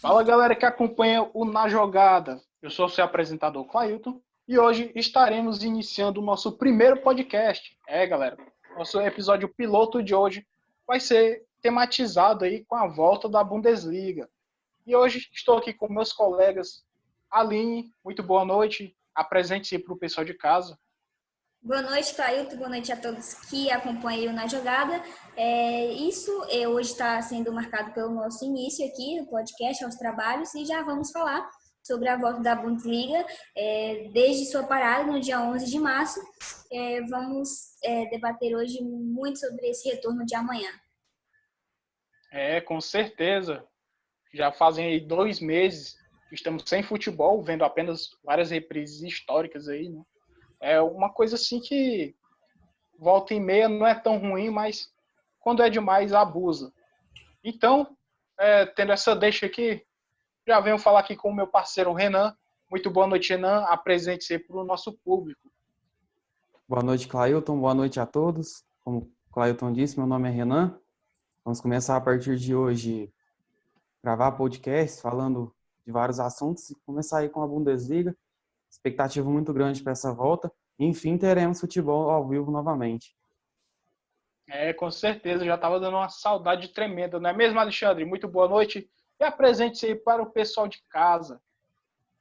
Fala galera que acompanha o Na Jogada. Eu sou o seu apresentador Clailton e hoje estaremos iniciando o nosso primeiro podcast. Galera, nosso episódio piloto de hoje vai ser tematizado aí com a volta da Bundesliga. E hoje estou aqui com meus colegas. Aline, muito boa noite. Apresente-se para o pessoal de casa. Boa noite, Clailton. Boa noite a todos que acompanham Na Jogada. Hoje está sendo marcado pelo nosso início aqui no podcast, aos trabalhos, e já vamos falar sobre a volta da Bundesliga desde sua parada no dia 11 de março. Vamos debater hoje muito sobre esse retorno de amanhã. Com certeza. Já fazem aí 2 meses que estamos sem futebol, vendo apenas várias reprises históricas aí, né? É uma coisa assim que volta e meia não é tão ruim, mas quando é demais, abusa. Então, tendo essa deixa aqui, já venho falar aqui com o meu parceiro Renan. Muito boa noite, Renan. Apresente-se para o nosso público. Boa noite, Clailton. Boa noite a todos. Como o Clailton disse, meu nome é Renan. Vamos começar a partir de hoje gravar podcast falando de vários assuntos e começar aí com a Bundesliga. Expectativa muito grande para essa volta. Enfim, teremos futebol ao vivo novamente. Com certeza. Já estava dando uma saudade tremenda, não é mesmo, Alexandre? Muito boa noite. E apresente-se aí para o pessoal de casa.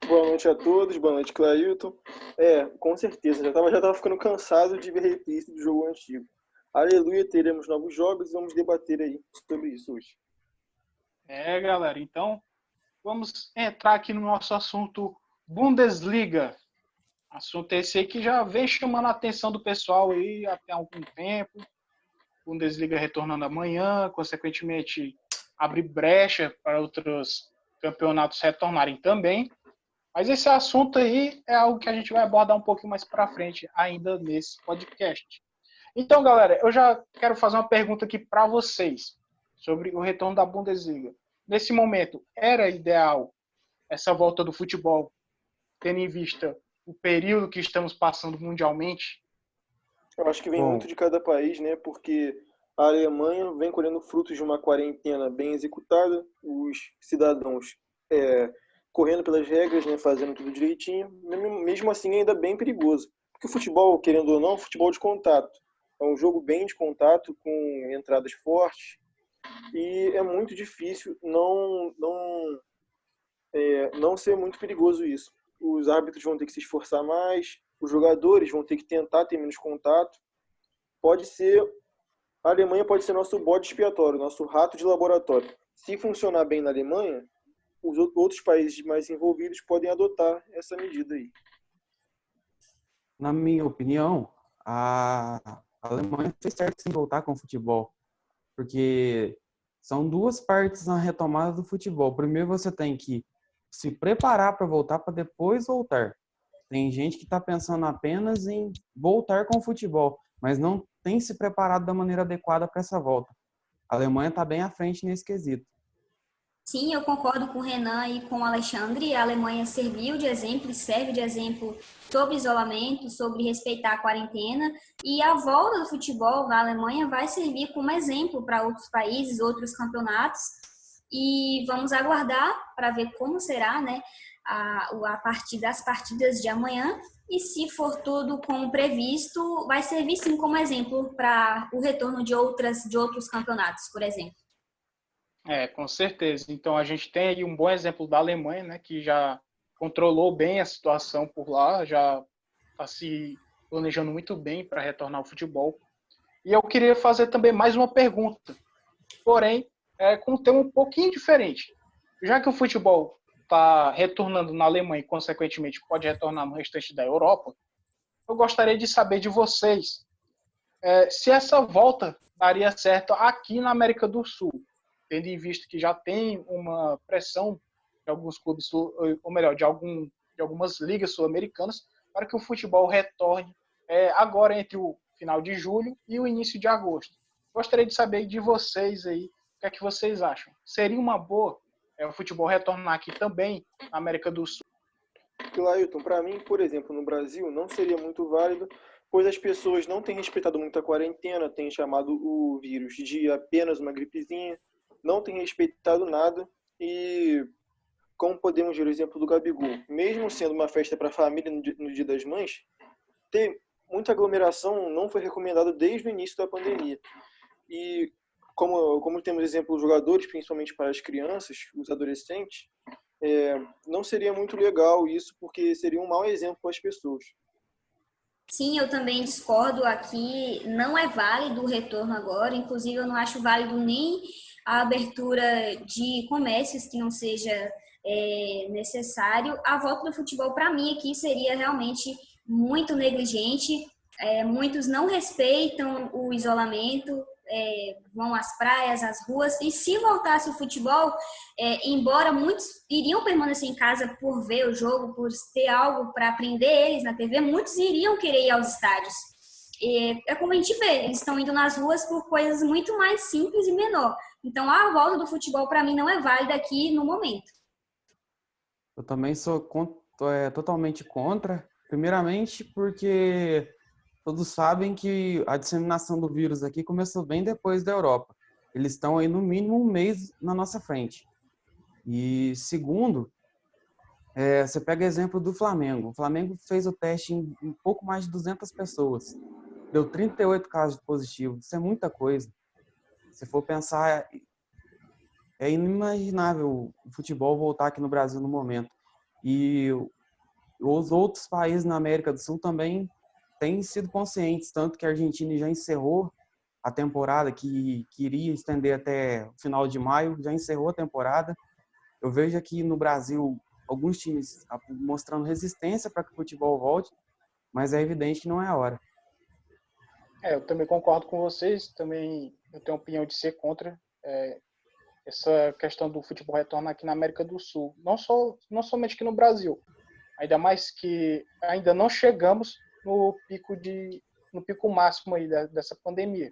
Boa noite a todos. Boa noite, Clailton. Com certeza. Já tava ficando cansado de ver reprise do jogo antigo. Aleluia, teremos novos jogos e vamos debater aí sobre isso hoje. Galera. Então, vamos entrar aqui no nosso assunto Bundesliga. Assunto esse aí que já vem chamando a atenção do pessoal aí até há algum tempo. Bundesliga retornando amanhã, consequentemente abre brecha para outros campeonatos retornarem também. Mas esse assunto aí é algo que a gente vai abordar um pouquinho mais para frente ainda nesse podcast. Então, galera, eu já quero fazer uma pergunta aqui para vocês sobre o retorno da Bundesliga. Nesse momento, era ideal essa volta do futebol, tendo em vista o período que estamos passando mundialmente? Eu acho que vem muito de cada país, né? Porque a Alemanha vem colhendo frutos de uma quarentena bem executada, os cidadãos correndo pelas regras, né? Fazendo tudo direitinho, mesmo assim ainda bem perigoso. Porque o futebol, querendo ou não, é um futebol de contato. É um jogo bem de contato, com entradas fortes, e é muito difícil não ser muito perigoso isso. Os árbitros vão ter que se esforçar mais, os jogadores vão ter que tentar ter menos contato. A Alemanha pode ser nosso bode expiatório, nosso rato de laboratório. Se funcionar bem na Alemanha, os outros países mais envolvidos podem adotar essa medida aí. Na minha opinião, a Alemanha fez certo em voltar com o futebol, porque são duas partes na retomada do futebol. Primeiro você tem que se preparar para voltar, para depois voltar. Tem gente que está pensando apenas em voltar com o futebol, mas não tem se preparado da maneira adequada para essa volta. A Alemanha está bem à frente nesse quesito. Sim, eu concordo com o Renan e com o Alexandre. A Alemanha serviu de exemplo e serve de exemplo sobre isolamento, sobre respeitar a quarentena. E a volta do futebol na Alemanha vai servir como exemplo para outros países, outros campeonatos. E vamos aguardar para ver como será, né, a partir das partidas de amanhã. E se for tudo como previsto, vai servir sim como exemplo para o retorno de outros campeonatos, por exemplo. Com certeza. Então a gente tem aí um bom exemplo da Alemanha, né, que já controlou bem a situação por lá, já está se planejando muito bem para retornar ao futebol. E eu queria fazer também mais uma pergunta, porém com um tema um pouquinho diferente. Já que o futebol está retornando na Alemanha e, consequentemente, pode retornar no restante da Europa, eu gostaria de saber de vocês se essa volta daria certo aqui na América do Sul, tendo em vista que já tem uma pressão de alguns clubes, ou melhor, de algumas ligas sul-americanas, para que o futebol retorne agora entre o final de julho e o início de agosto. Gostaria de saber de vocês aí, o que é que vocês acham? Seria uma boa o futebol retornar aqui também na América do Sul? Clailton, para mim, por exemplo, no Brasil, não seria muito válido, pois as pessoas não têm respeitado muito a quarentena, têm chamado o vírus de apenas uma gripezinha, não têm respeitado nada, e como podemos ver o exemplo do Gabigol, mesmo sendo uma festa para a família no Dia das Mães, ter muita aglomeração não foi recomendado desde o início da pandemia. E como temos exemplo de jogadores, principalmente para as crianças, os adolescentes, não seria muito legal isso, porque seria um mau exemplo para as pessoas. Sim, eu também discordo aqui. Não é válido o retorno agora. Inclusive, eu não acho válido nem a abertura de comércios que não seja necessário. A volta do futebol, para mim, aqui seria realmente muito negligente. Muitos não respeitam o isolamento, vão às praias, às ruas. E se voltasse o futebol, embora muitos iriam permanecer em casa por ver o jogo, por ter algo para aprender eles na TV, muitos iriam querer ir aos estádios. É como a gente vê, eles estão indo nas ruas por coisas muito mais simples e menor. Então, a volta do futebol, para mim, não é válida aqui no momento. Eu também sou totalmente contra, primeiramente porque todos sabem que a disseminação do vírus aqui começou bem depois da Europa. Eles estão aí no mínimo um mês na nossa frente. E segundo, você pega o exemplo do Flamengo. O Flamengo fez o teste em um pouco mais de 200 pessoas. Deu 38 casos positivos. Isso é muita coisa. Se for pensar, é inimaginável o futebol voltar aqui no Brasil no momento. E os outros países na América do Sul também têm sido conscientes, tanto que a Argentina já encerrou a temporada, que iria estender até o final de maio, já encerrou a temporada. Eu vejo aqui no Brasil alguns times mostrando resistência para que o futebol volte, mas é evidente que não é a hora. Eu também concordo com vocês, também eu tenho a opinião de ser contra essa questão do futebol retornar aqui na América do Sul. Não somente aqui no Brasil, ainda mais que ainda não chegamos no pico máximo aí dessa pandemia.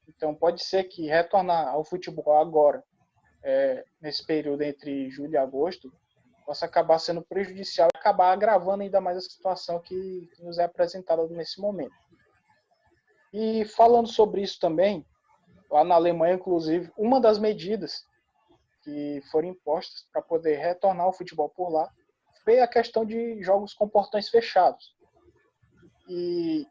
Então pode ser que retornar ao futebol agora, nesse período entre julho e agosto, possa acabar sendo prejudicial e acabar agravando ainda mais a situação que nos é apresentada nesse momento. E falando sobre isso também, lá na Alemanha, inclusive, uma das medidas que foram impostas para poder retornar ao futebol por lá foi a questão de jogos com portões fechados. E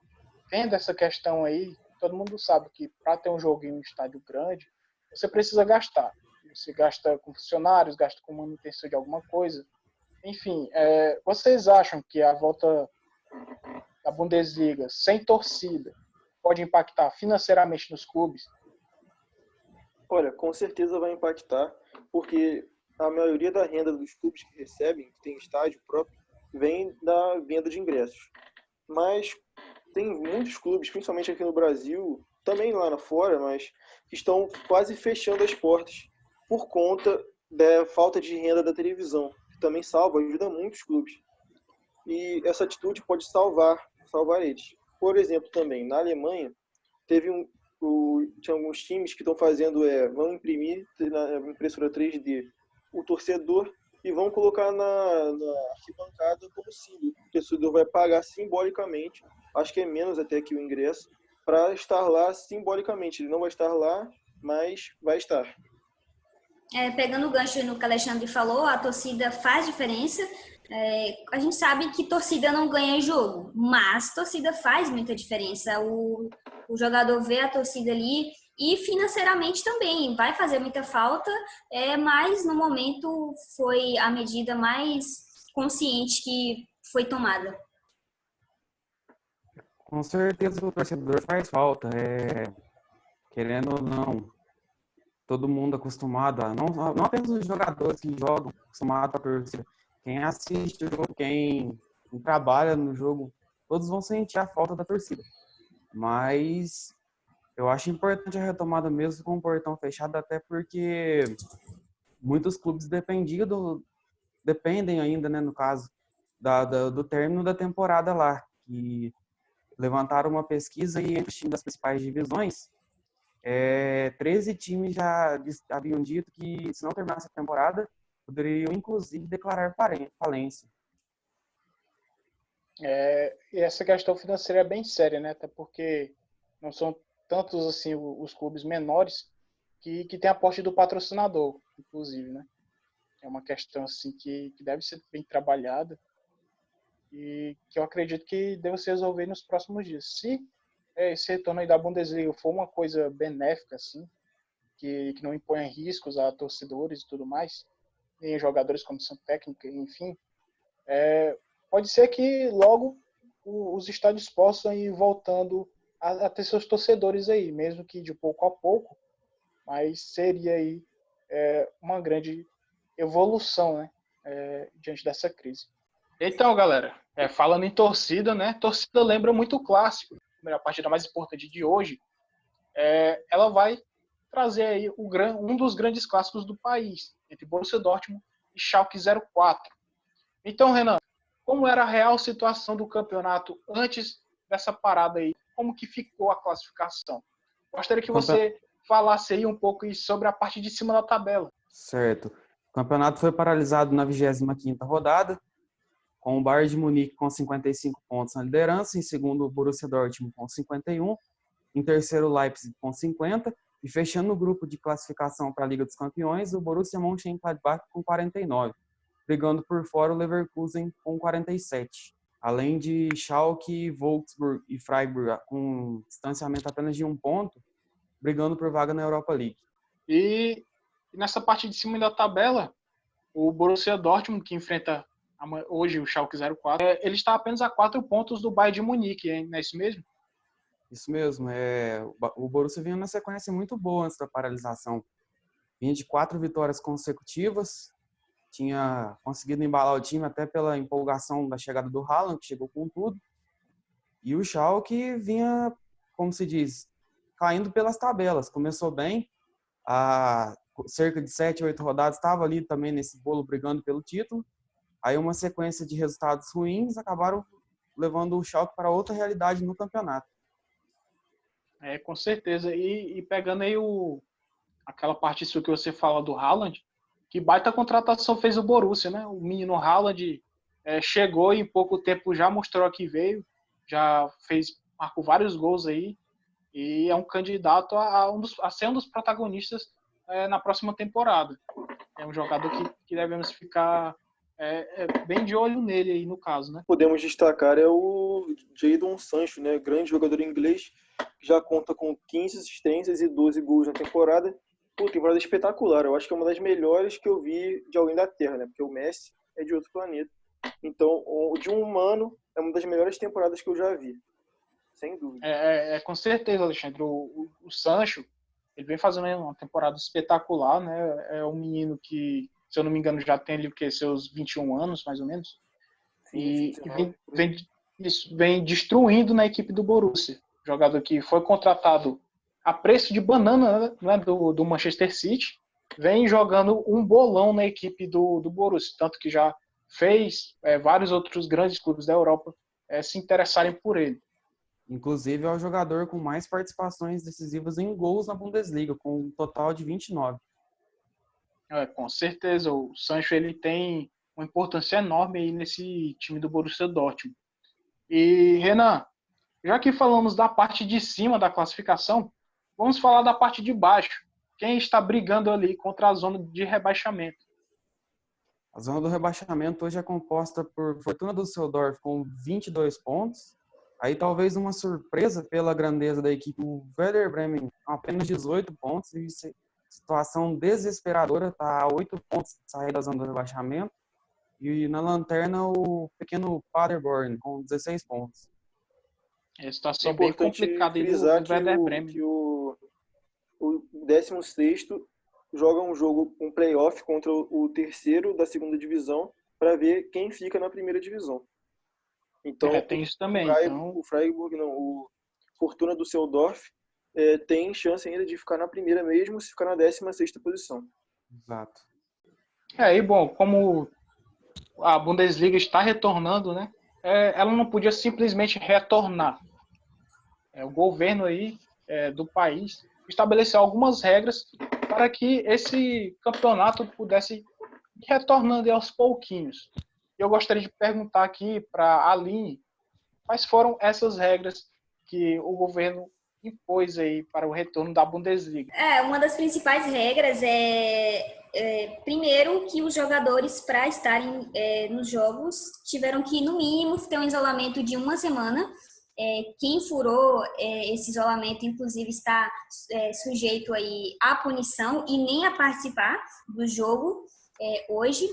tendo essa questão aí, todo mundo sabe que para ter um jogo em um estádio grande, você precisa gastar. Você gasta com funcionários, gasta com manutenção de alguma coisa. Enfim, vocês acham que a volta da Bundesliga sem torcida pode impactar financeiramente nos clubes? Olha, com certeza vai impactar, porque a maioria da renda dos clubes que recebem, que tem estádio próprio, vem da venda de ingressos. Mas tem muitos clubes, principalmente aqui no Brasil, também lá fora, mas que estão quase fechando as portas por conta da falta de renda da televisão, que também ajuda muitos clubes. E essa atitude pode salvar eles. Por exemplo, também, na Alemanha, tinha alguns times que estão fazendo, vão imprimir na impressora 3D o torcedor e vão colocar na arquibancada como símbolo. O torcedor vai pagar simbolicamente, acho que é menos até que o ingresso, para estar lá simbolicamente. Ele não vai estar lá, mas vai estar. Pegando o gancho no que o Alexandre falou, a torcida faz diferença. A gente sabe que torcida não ganha jogo, mas torcida faz muita diferença. O jogador vê a torcida ali e financeiramente também vai fazer muita falta, mas no momento foi a medida mais consciente que foi tomada. Com certeza o torcedor faz falta, querendo ou não. Todo mundo acostumado não apenas os jogadores que jogam, acostumado a torcida. Quem assiste o jogo, quem trabalha no jogo, todos vão sentir a falta da torcida. Mas eu acho importante a retomada mesmo com o portão fechado, até porque muitos clubes dependem ainda, né, no caso, do término da temporada lá, que levantaram uma pesquisa e entre os times das principais divisões, 13 times já haviam dito que, se não terminasse a temporada, poderiam, inclusive, declarar falência. E essa questão financeira é bem séria, né? Até porque não são tantos assim os clubes menores que têm aporte do patrocinador, inclusive, né? É uma questão assim que deve ser bem trabalhada e que eu acredito que deve se resolver nos próximos dias. Se esse retorno aí da Bundesliga for uma coisa benéfica, assim, que não imponha riscos a torcedores e tudo mais, nem a jogadores, comissão técnica, enfim, pode ser que logo os estádios possam ir voltando a ter seus torcedores aí, mesmo que de pouco a pouco, mas seria aí uma grande evolução, né, diante dessa crise. Então, galera, falando em torcida, né, torcida lembra muito o clássico, a partida mais importante de hoje, ela vai trazer aí um dos grandes clássicos do país, entre Borussia Dortmund e Schalke 04. Então, Renan, como era a real situação do campeonato antes dessa parada aí? Como que ficou a classificação? Gostaria que você falasse aí um pouco sobre a parte de cima da tabela. Certo. O campeonato foi paralisado na 25ª rodada, com o Bayern de Munique com 55 pontos na liderança, em segundo o Borussia Dortmund com 51, em terceiro o Leipzig com 50, e fechando o grupo de classificação para a Liga dos Campeões, o Borussia Mönchengladbach com 49, brigando por fora o Leverkusen com 47, além de Schalke, Wolfsburg e Freiburg com distanciamento apenas de 1 ponto, brigando por vaga na Europa League. E nessa parte de cima da tabela, o Borussia Dortmund, que enfrenta hoje o Schalke 04, ele está apenas a 4 pontos do Bayern de Munique, hein? Não é isso mesmo? Isso mesmo. O Borussia vinha numa sequência muito boa antes da paralisação. Vinha de 4 vitórias consecutivas, tinha conseguido embalar o time até pela empolgação da chegada do Haaland, que chegou com tudo. E o Schalke vinha, como se diz, caindo pelas tabelas. Começou bem, há cerca de 7, 8 rodadas estava ali também nesse bolo brigando pelo título. Aí uma sequência de resultados ruins acabaram levando o Schalke para outra realidade no campeonato. Com certeza. E pegando aí aquela parte sua que você fala do Haaland, que baita contratação fez o Borussia, né? O menino Haaland chegou e em pouco tempo já mostrou que veio, marcou vários gols aí e é um candidato a ser um dos protagonistas na próxima temporada. É um jogador que devemos ficar bem de olho nele aí no caso, né? Podemos destacar o Jadon Sancho, né? Grande jogador inglês, que já conta com 15 assistências e 12 gols na temporada. Temporada espetacular. Eu acho que é uma das melhores que eu vi de alguém da Terra, né? Porque o Messi é de outro planeta. Então, de um humano, é uma das melhores temporadas que eu já vi. Sem dúvida. Com certeza, Alexandre. O Sancho, ele vem fazendo uma temporada espetacular, né? É um menino que, se eu não me engano, já tem ali seus 21 anos, mais ou menos. Sim, E vem destruindo na equipe do Borussia. Jogador que foi contratado a preço de banana, né, do Manchester City, vem jogando um bolão na equipe do Borussia, tanto que já fez vários outros grandes clubes da Europa se interessarem por ele. Inclusive, é o jogador com mais participações decisivas em gols na Bundesliga, com um total de 29. Com certeza, o Sancho ele tem uma importância enorme aí nesse time do Borussia Dortmund. E, Renan, já que falamos da parte de cima da classificação, vamos falar da parte de baixo. Quem está brigando ali contra a zona de rebaixamento? A zona do rebaixamento hoje é composta por Fortuna Düsseldorf com 22 pontos. Aí talvez uma surpresa pela grandeza da equipe, o Werder Bremen com apenas 18 pontos. E situação desesperadora, está a 8 pontos de sair da zona do rebaixamento. E na lanterna o pequeno Paderborn com 16 pontos. É situação bem complicada aí do Werder Bremen. Que o 16º joga um jogo, um playoff contra o terceiro da segunda divisão para ver quem fica na primeira divisão. Então, tem isso também. O Freiburg, não, o Fortuna Düsseldorf tem chance ainda de ficar na primeira mesmo se ficar na 16ª posição. Exato. E bom, como a Bundesliga está retornando, né? Ela não podia simplesmente retornar. O governo aí do país estabeleceu algumas regras para que esse campeonato pudesse ir retornando aos pouquinhos. Eu gostaria de perguntar aqui para a Aline quais foram essas regras que o governo impôs aí para o retorno da Bundesliga. Uma das principais regras é Primeiro que os jogadores, para estarem nos jogos, tiveram que, no mínimo, ter um isolamento de uma semana. Quem furou esse isolamento, inclusive, está sujeito aí à punição e nem a participar do jogo hoje.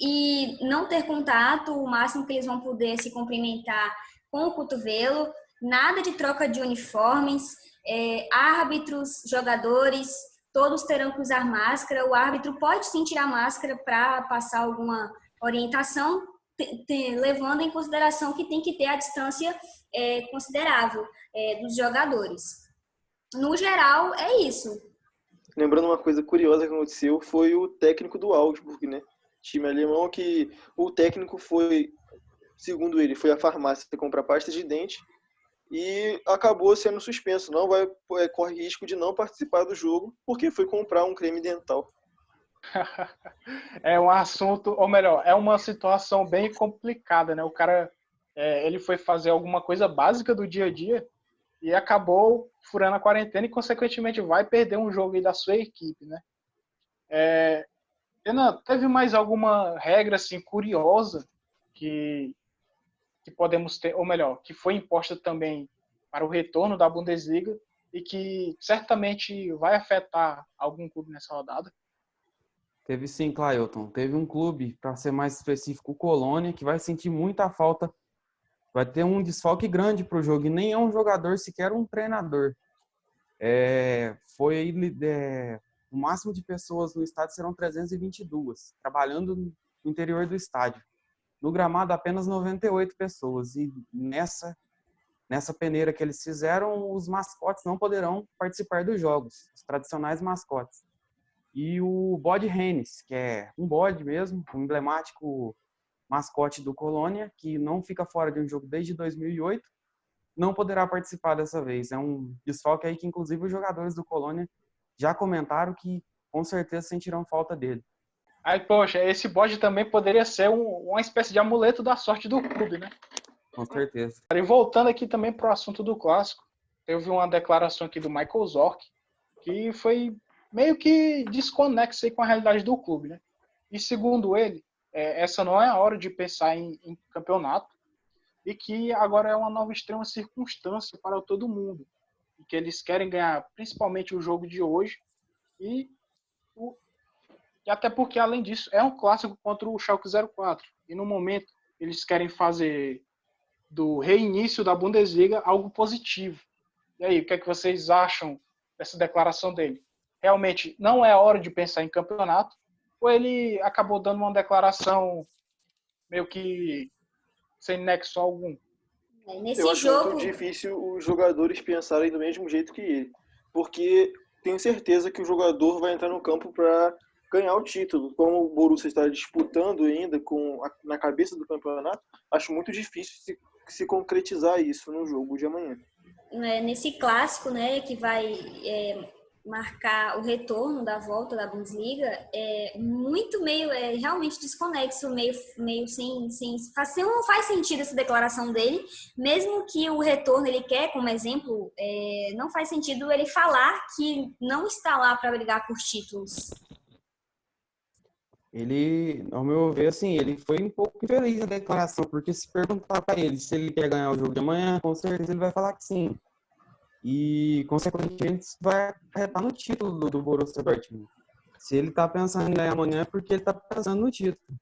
E não ter contato, o máximo que eles vão poder se cumprimentar com o cotovelo, nada de troca de uniformes, árbitros, jogadores, todos terão que usar máscara. O árbitro pode sim tirar máscara para passar alguma orientação, levando em consideração que tem que ter a distância considerável dos jogadores. No geral, é isso. Lembrando uma coisa curiosa que aconteceu, foi o técnico do Augsburg, né? Time alemão, que o técnico foi, segundo ele, foi à farmácia comprar pasta de dente e acabou sendo suspenso. Não corre risco de não participar do jogo porque foi comprar um creme dental. É um assunto, ou melhor, é uma situação bem complicada, né? O cara, ele foi fazer alguma coisa básica do dia a dia e acabou furando a quarentena e, consequentemente, vai perder um jogo aí da sua equipe, né? Renan, teve mais alguma regra assim curiosa que podemos ter, ou melhor, que foi imposta também para o retorno da Bundesliga e que certamente vai afetar algum clube nessa rodada? Teve sim, Clailton. Teve um clube, para ser mais específico, o Colônia, que vai sentir muita falta. Vai ter um desfalque grande para o jogo. E nem é um jogador, sequer um treinador. O máximo de pessoas no estádio serão 322, trabalhando no interior do estádio. No gramado, apenas 98 pessoas. E nessa peneira que eles fizeram, os mascotes não poderão participar dos jogos, os tradicionais mascotes. E o bode Rennes, que é um bode mesmo, um emblemático mascote do Colônia, que não fica fora de um jogo desde 2008, não poderá participar dessa vez. É um desfalque aí que, inclusive, os jogadores do Colônia já comentaram que com certeza sentirão falta dele. Aí, poxa, esse bode também poderia ser uma espécie de amuleto da sorte do clube, né? Com certeza. E voltando aqui também para o assunto do clássico, eu vi uma declaração aqui do Michael Zorc, que foi meio que desconexa aí com a realidade do clube, né? E segundo ele, essa não é a hora de pensar em campeonato e que agora é uma nova extrema circunstância para todo mundo. E que eles querem ganhar principalmente o jogo de hoje e até porque, além disso, é um clássico contra o Schalke 04. E no momento, eles querem fazer do reinício da Bundesliga algo positivo. E aí, o que é que vocês acham dessa declaração dele? Realmente não é hora de pensar em campeonato? Ou ele acabou dando uma declaração meio que sem nexo algum? Eu acho muito difícil os jogadores pensarem do mesmo jeito que ele. Porque tenho certeza que o jogador vai entrar no campo para ganhar o título. Como o Borussia está disputando ainda na cabeça do campeonato, acho muito difícil se concretizar isso no jogo de amanhã. Nesse clássico, né, que vai marcar o retorno da volta da Bundesliga, realmente desconexo, meio sem não faz sentido essa declaração dele, mesmo que o retorno ele quer, como exemplo, não faz sentido ele falar que não está lá para brigar por títulos. Ele, ao meu ver, assim, ele foi um pouco infeliz na declaração, porque se perguntar para ele se ele quer ganhar o jogo de amanhã, com certeza ele vai falar que sim. E, consequentemente, isso vai acarretar no título do Borussia Dortmund. Se ele está pensando em ganhar amanhã, é porque ele está pensando no título.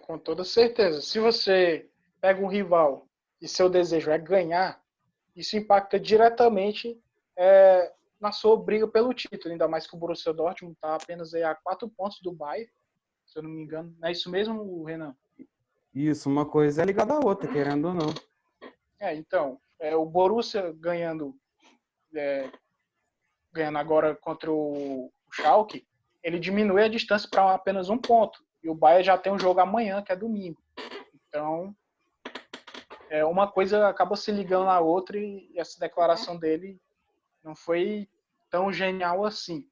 Com toda certeza. Se você pega um rival e seu desejo é ganhar, isso impacta diretamente na sua briga pelo título, ainda mais que o Borussia Dortmund está apenas aí a 4 pontos do Bayern, se eu não me engano. Não é isso mesmo, Renan? Isso, uma coisa é ligada à outra, querendo ou não. Então, o Borussia ganhando agora contra o Schalke, ele diminui a distância para apenas 1 ponto. E o Bayern já tem um jogo amanhã, que é domingo. Então, uma coisa acaba se ligando na outra e essa declaração dele não foi tão genial assim.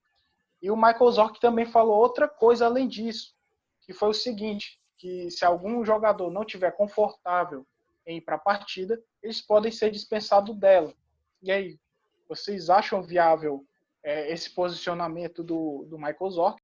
E o Michael Zorc também falou outra coisa além disso, que foi o seguinte, que se algum jogador não estiver confortável em ir para a partida, eles podem ser dispensados dela. E aí, vocês acham viável esse posicionamento do Michael Zorc.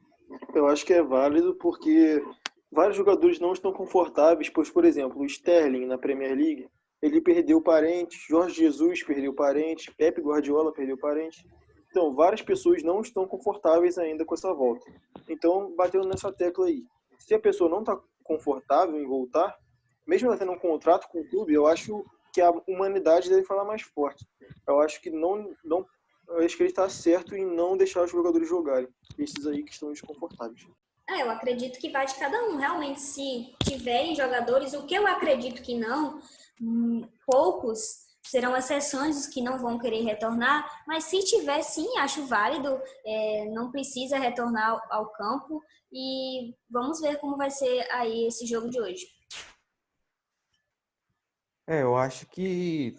Eu acho que é válido porque vários jogadores não estão confortáveis, pois, por exemplo, o Sterling na Premier League, ele perdeu parentes, Jorge Jesus perdeu parentes, Pep Guardiola perdeu parentes. Então, várias pessoas não estão confortáveis ainda com essa volta. Então, batendo nessa tecla aí, se a pessoa não está confortável em voltar, mesmo ela tendo um contrato com o clube, eu acho que a humanidade deve falar mais forte. Eu acho que eu acho que ele está certo em não deixar os jogadores jogarem, esses aí que estão desconfortáveis. Eu acredito que vai de cada um. Realmente, se tiverem jogadores, o que eu acredito que não, poucos serão exceções os que não vão querer retornar, mas se tiver, sim, acho válido, não precisa retornar ao campo e vamos ver como vai ser aí esse jogo de hoje. Eu acho que,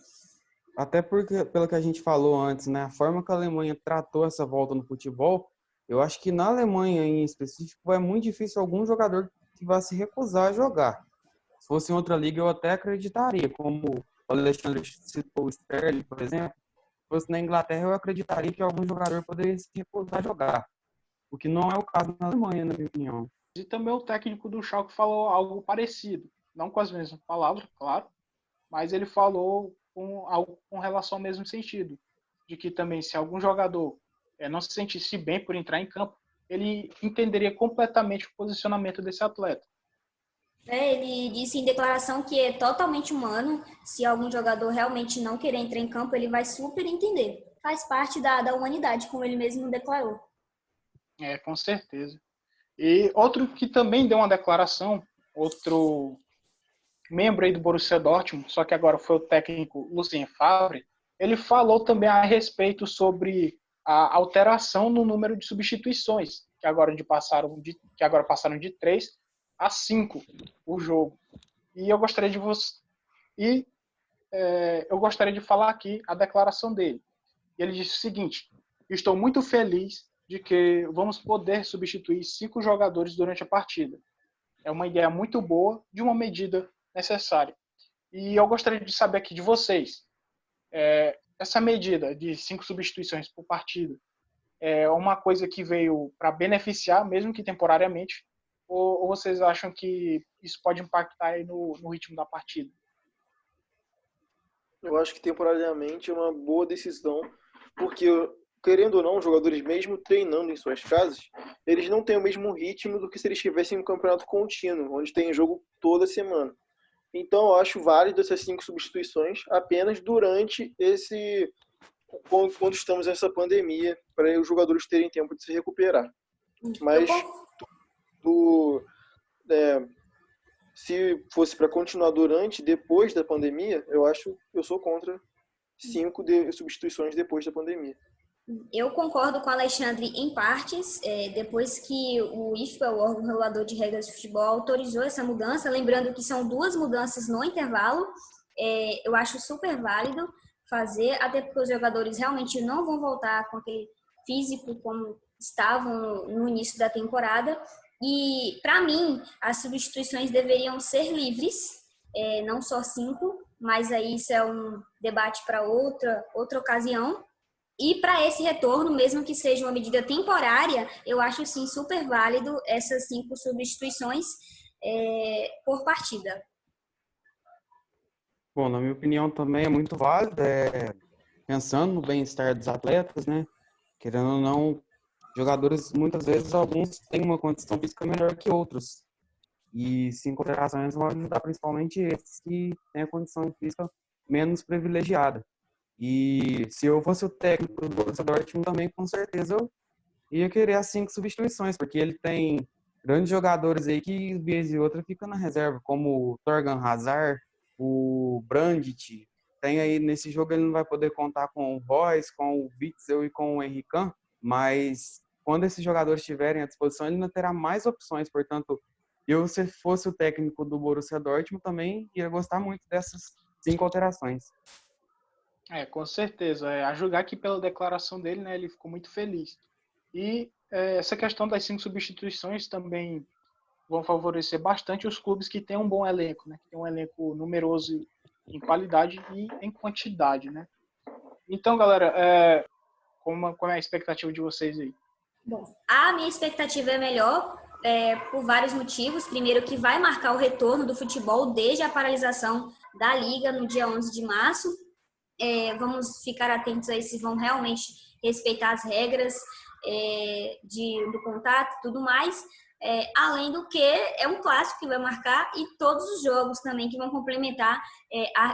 até porque, pelo que a gente falou antes, né, a forma que a Alemanha tratou essa volta no futebol, eu acho que na Alemanha em específico é muito difícil algum jogador que vá se recusar a jogar. Se fosse em outra liga, eu até acreditaria, como o Alexandre citou o Sterling, por exemplo. Se fosse na Inglaterra, eu acreditaria que algum jogador poderia se recusar a jogar, o que não é o caso na Alemanha, na minha opinião. E também o técnico do Schalke falou algo parecido, não com as mesmas palavras, claro, mas ele falou algo com relação ao mesmo sentido, de que também se algum jogador não se sentisse bem por entrar em campo, ele entenderia completamente o posicionamento desse atleta. Ele disse em declaração que é totalmente humano. Se algum jogador realmente não querer entrar em campo, ele vai super entender. Faz parte da humanidade, como ele mesmo declarou. Com certeza. E outro que também deu uma declaração, outro membro aí do Borussia Dortmund, só que agora foi o técnico Lucien Favre, ele falou também a respeito sobre a alteração no número de substituições, que agora passaram de 3 a 5 o jogo. E eu gostaria de falar aqui a declaração dele. Ele disse o seguinte: estou muito feliz de que vamos poder substituir 5 jogadores durante a partida. É uma ideia muito boa, de uma medida necessária. E eu gostaria de saber aqui de vocês, essa medida de 5 substituições por partida é uma coisa que veio para beneficiar, mesmo que temporariamente, ou vocês acham que isso pode impactar aí no ritmo da partida? Eu acho que temporariamente é uma boa decisão, porque, querendo ou não, os jogadores mesmo treinando em suas casas, eles não têm o mesmo ritmo do que se eles estivessem em um campeonato contínuo, onde tem jogo toda semana. Então, eu acho válido essas 5 substituições apenas durante quando estamos nessa pandemia, para os jogadores terem tempo de se recuperar. Mas se fosse para continuar depois da pandemia, eu sou contra 5 substituições depois da pandemia. Eu concordo com o Alexandre em partes. Depois que o IFBA, o órgão regulador de regras de futebol, autorizou essa mudança, lembrando que são 2 mudanças no intervalo, eu acho super válido fazer, até porque os jogadores realmente não vão voltar com aquele físico como estavam no início da temporada. E, para mim, as substituições deveriam ser livres, não só 5, mas aí isso é um debate para outra ocasião. E para esse retorno, mesmo que seja uma medida temporária, eu acho sim super válido essas 5 substituições por partida. Bom, na minha opinião também é muito válido, pensando no bem-estar dos atletas, né? Querendo ou não, jogadores, muitas vezes, alguns têm uma condição física melhor que outros. E 5 alterações vão ajudar principalmente esses que têm a condição física menos privilegiada. E se eu fosse o técnico do Borussia Dortmund também, com certeza eu ia querer as 5 substituições, porque ele tem grandes jogadores aí que, vez e outra, ficam na reserva, como o Thorgan Hazard, o Brandt. Tem aí, nesse jogo ele não vai poder contar com o Royce, com o Witzel e com o Henry Kahn, mas quando esses jogadores estiverem à disposição, ele não terá mais opções. Portanto, eu, se fosse o técnico do Borussia Dortmund, também ia gostar muito dessas 5 alterações. Com certeza. A julgar aqui pela declaração dele, né, ele ficou muito feliz. E essa questão das 5 substituições também vão favorecer bastante os clubes que têm um bom elenco, né, que tem um elenco numeroso em qualidade e em quantidade, né. Então, galera, como é a expectativa de vocês aí? Bom, a minha expectativa é melhor por vários motivos. Primeiro, que vai marcar o retorno do futebol desde a paralisação da Liga no dia 11 de março. Vamos ficar atentos aí se vão realmente respeitar as regras do contato e tudo mais. Além do que, é um clássico que vai marcar e todos os jogos também que vão complementar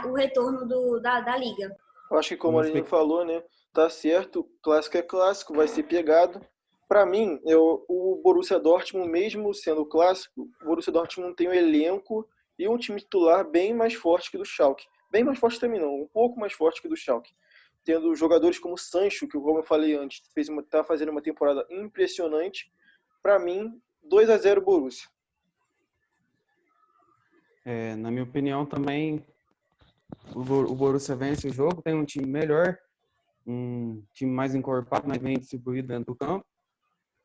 o retorno da Liga. Eu acho que como a Aline falou, né? Tá certo, clássico é clássico, vai ser pegado. Para mim, o Borussia Dortmund, mesmo sendo clássico, o Borussia Dortmund tem um elenco e um time titular bem mais forte que do Schalke. Bem mais forte também não, um pouco mais forte que do Schalke. Tendo jogadores como Sancho, que como eu falei antes, tá fazendo uma temporada impressionante. Para mim, 2-0 Borussia. Na minha opinião também, o Borussia vence o jogo, tem um time melhor, um time mais encorpado, mais bem distribuído dentro do campo.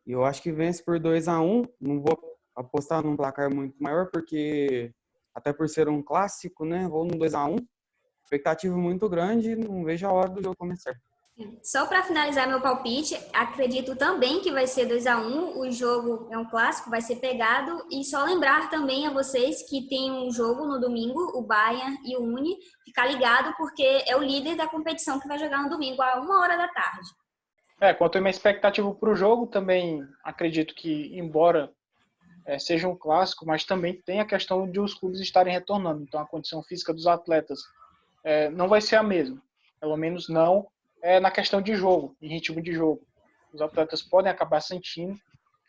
E eu acho que vence por 2-1. Não vou apostar num placar muito maior, porque até por ser um clássico, né? Vou no 2-1. Expectativa muito grande, não vejo a hora do jogo começar. Só para finalizar meu palpite, acredito também que vai ser 2-1. O jogo é um clássico, vai ser pegado. E só lembrar também a vocês que tem um jogo no domingo, o Bayern e o Uni. Ficar ligado, porque é o líder da competição que vai jogar no domingo, a 1h da tarde. Quanto à minha expectativa para o jogo, também acredito que, embora seja um clássico, mas também tem a questão de os clubes estarem retornando. Então, a condição física dos atletas não vai ser a mesma. Pelo menos não na questão de jogo, em ritmo de jogo. Os atletas podem acabar sentindo.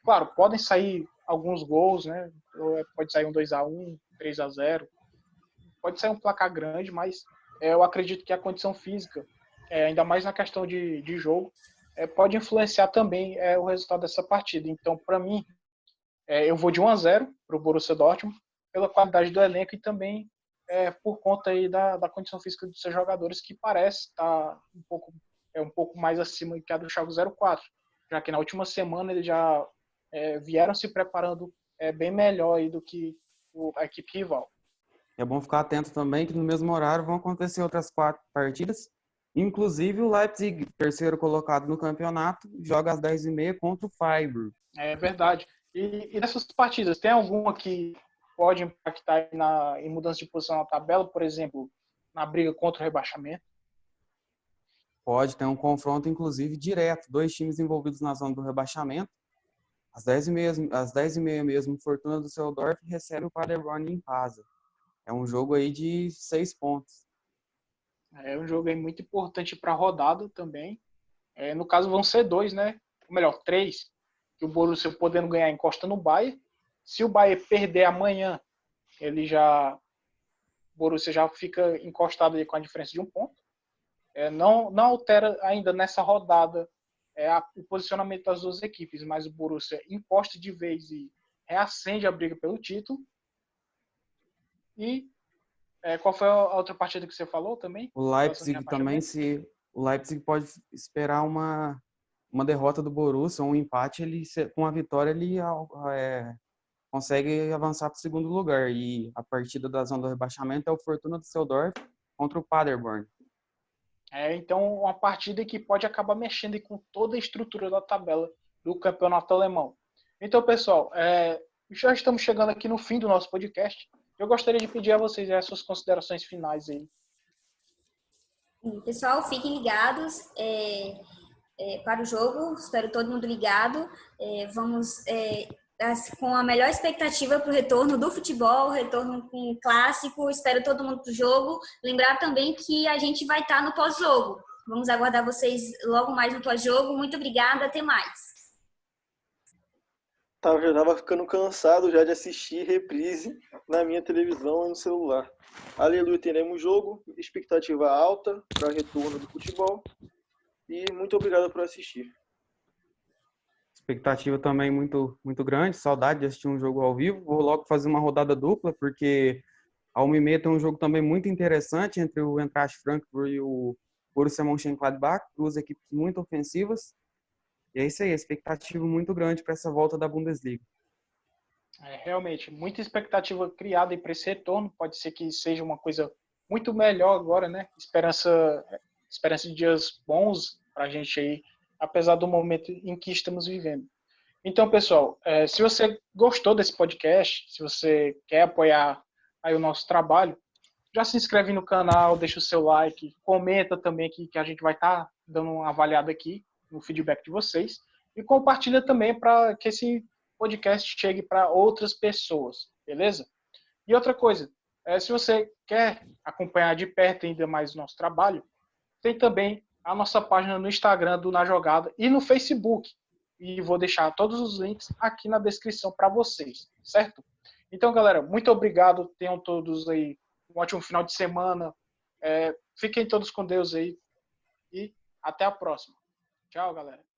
Claro, podem sair alguns gols, né? Pode sair um 2-1, 3-0. Pode sair um placar grande, mas eu acredito que a condição física, ainda mais na questão de jogo, pode influenciar também o resultado dessa partida. Então, para mim, eu vou de 1-0 para o Borussia Dortmund, pela qualidade do elenco e também por conta aí da condição física dos seus jogadores, que parece estar um pouco mais acima que a do Schalke 04, já que na última semana eles já vieram se preparando bem melhor aí do que a equipe rival. É bom ficar atento também que no mesmo horário vão acontecer outras 4 partidas. Inclusive o Leipzig, terceiro colocado no campeonato, joga às 10h30 contra o Freiburg. É verdade. E dessas partidas, tem alguma que pode impactar em mudança de posição na tabela, por exemplo, na briga contra o rebaixamento? Pode ter um confronto, inclusive, direto. 2 times envolvidos na zona do rebaixamento. Às 10h30 mesmo, Fortuna Düsseldorf recebe o Paderborn em casa. É um jogo aí de 6 pontos. É um jogo aí muito importante para a rodada também. No caso, vão ser 2, né? Ou melhor, 3. Que o Borussia podendo ganhar encosta no Bayern. Se o Bayern perder amanhã, o Borussia já fica encostado ali com a diferença de 1 ponto. Não altera ainda nessa rodada o posicionamento das duas equipes, mas o Borussia encosta de vez e reacende a briga pelo título. E qual foi a outra partida que você falou também? O Leipzig também, o Leipzig pode esperar uma derrota do Borussia, um empate, com a vitória ele consegue avançar para o segundo lugar. E a partida da zona do rebaixamento é o Fortuna Düsseldorf contra o Paderborn. Então, uma partida que pode acabar mexendo com toda a estrutura da tabela do campeonato alemão. Então, pessoal, já estamos chegando aqui no fim do nosso podcast. Eu gostaria de pedir a vocês as suas considerações finais aí. Pessoal, fiquem ligados para o jogo. Espero todo mundo ligado. Vamos com a melhor expectativa para o retorno do futebol, retorno com um clássico. Espero todo mundo para o jogo. Lembrar também que a gente vai estar no pós-jogo. Vamos aguardar vocês logo mais no pós-jogo. Muito obrigada, até mais. Já estava ficando cansado já de assistir reprise na minha televisão e no celular. Aleluia, teremos jogo, expectativa alta para retorno do futebol e muito obrigado por assistir. Expectativa também muito, muito grande, saudade de assistir um jogo ao vivo. Vou logo fazer uma rodada dupla, porque a 1h30 tem um jogo também muito interessante entre o Eintracht Frankfurt e o Borussia Mönchengladbach, 2 equipes muito ofensivas. E é isso aí, expectativa muito grande para essa volta da Bundesliga. Realmente, muita expectativa criada para esse retorno. Pode ser que seja uma coisa muito melhor agora, né? Esperança de dias bons para a gente aí apesar do momento em que estamos vivendo. Então, pessoal, se você gostou desse podcast, se você quer apoiar aí o nosso trabalho, já se inscreve no canal, deixa o seu like, comenta também que a gente vai estar dando uma avaliada aqui no feedback de vocês e compartilha também para que esse podcast chegue para outras pessoas, beleza? E outra coisa, se você quer acompanhar de perto ainda mais o nosso trabalho, tem também a nossa página no Instagram do Na Jogada e no Facebook. E vou deixar todos os links aqui na descrição para vocês, certo? Então, galera, muito obrigado. Tenham todos aí um ótimo final de semana. Fiquem todos com Deus aí. E até a próxima. Tchau, galera.